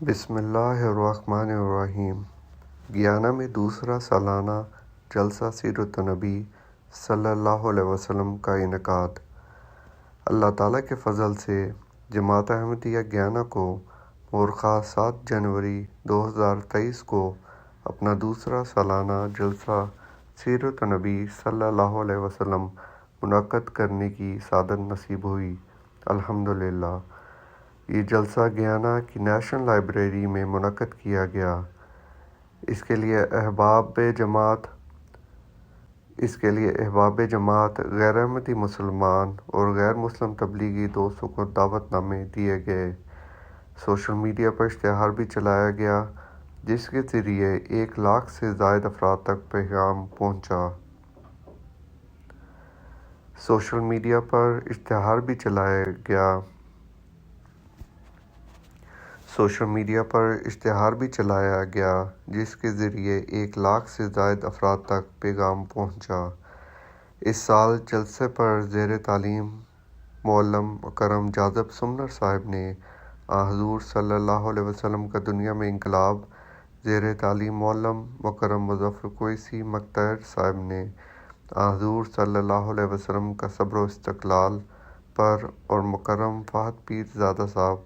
بسم اللہ الرحمن الرحیم۔ گیانا میں دوسرا سالانہ جلسہ سیرت النبی صلی اللہ علیہ وسلم کا انعقاد۔ اللہ تعالیٰ کے فضل سے جماعت احمدیہ گیانا کو مورخہ 7 جنوری 2023 کو اپنا دوسرا سالانہ جلسہ سیرت النبی صلی اللہ علیہ وسلم منعقد کرنے کی سعادت نصیب ہوئی۔ الحمدللہ۔ یہ جلسہ گیانا کی نیشنل لائبریری میں منعقد کیا گیا۔ اس کے لیے احباب جماعت، غیر احمدی مسلمان اور غیر مسلم تبلیغی دوستوں کو دعوت نامے دیے گئے۔ سوشل میڈیا پر اشتہار بھی چلایا گیا جس کے ذریعے 1 لاکھ سے زائد افراد تک پیغام پہنچا۔ سوشل میڈیا پر اشتہار بھی چلایا گیا جس کے ذریعے 1 لاکھ سے زائد افراد تک پیغام پہنچا۔ اس سال جلسے پر زیر تعلیم معلم مکرم جاذب سمنر صاحب نے حضور صلی اللہ علیہ وسلم کا دنیا میں انقلاب، زیر تعلیم معلم مکرم مظفر کویسی مکتحر صاحب نے حضور صلی اللہ علیہ وسلم کا صبر و استقلال پر، اور مکرم فہد پیر زادہ صاحب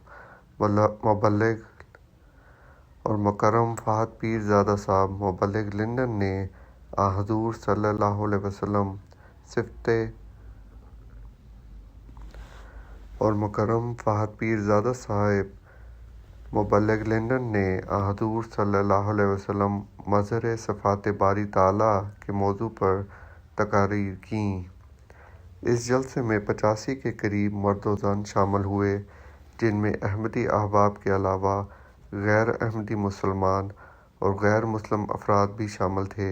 مبلغ لندن نے حضور صلی اللہ علیہ وسلم مظہر صفات باری تعالیٰ کے موضوع پر تقاریر کیں۔ اس جلسے میں 85 کے قریب مرد و زن شامل ہوئے جن میں احمدی احباب کے علاوہ غیر احمدی مسلمان اور غیر مسلم افراد بھی شامل تھے۔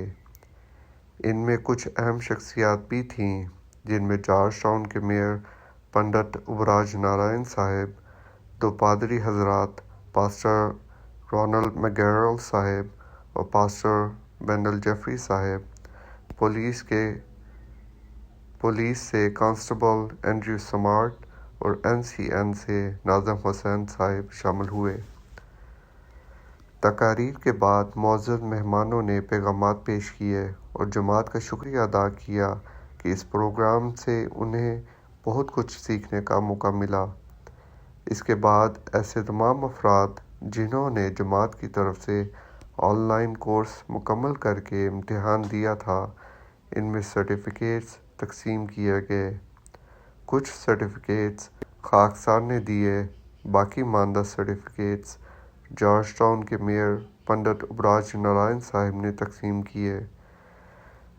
ان میں کچھ اہم شخصیات بھی تھیں جن میں جارج ٹاؤن کے میئر پنڈت ابراج نارائن صاحب، 2 پادری حضرات، پاسٹر رونلڈ میگیرل صاحب اور پاسٹر وینڈل جیفری صاحب، پولیس سے کانسٹیبل اینڈریو سمارٹ اور NCN سے ناظم حسین صاحب شامل ہوئے۔ تقاریر کے بعد معزز مہمانوں نے پیغامات پیش کیے اور جماعت کا شکریہ ادا کیا کہ اس پروگرام سے انہیں بہت کچھ سیکھنے کا موقع ملا۔ اس کے بعد ایسے تمام افراد جنہوں نے جماعت کی طرف سے آن لائن کورس مکمل کرکے امتحان دیا تھا، ان میں سرٹیفکیٹس تقسیم کیے گئے۔ کچھ سرٹیفکیٹس خاکسار نے دیے، باقی ماندہ سرٹیفکیٹس جارج ٹاؤن کے میئر پنڈت ابراج نارائن صاحب نے تقسیم کیے۔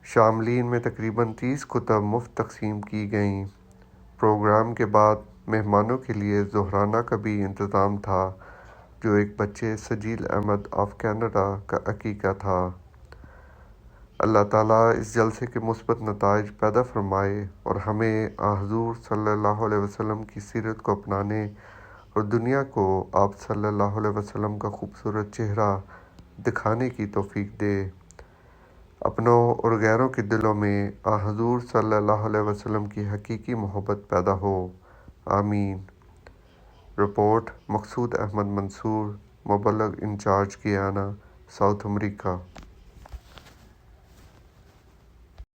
شاملین میں تقریباً 30 کتب مفت تقسیم کی گئیں۔ پروگرام کے بعد مہمانوں کے لیے ظہرانہ کا بھی انتظام تھا جو ایک بچے سجیل احمد آف کینیڈا کا عقیقہ تھا۔ اللہ تعالیٰ اس جلسے کے مثبت نتائج پیدا فرمائے اور ہمیں حضور صلی اللہ علیہ وسلم کی سیرت کو اپنانے اور دنیا کو آپ صلی اللہ علیہ وسلم کا خوبصورت چہرہ دکھانے کی توفیق دے۔ اپنوں اور غیروں کے دلوں میں حضور صلی اللہ علیہ وسلم کی حقیقی محبت پیدا ہو، آمین۔ رپورٹ مقصود احمد منصور، مبلغ انچارج گیانا، ساؤتھ امریکہ۔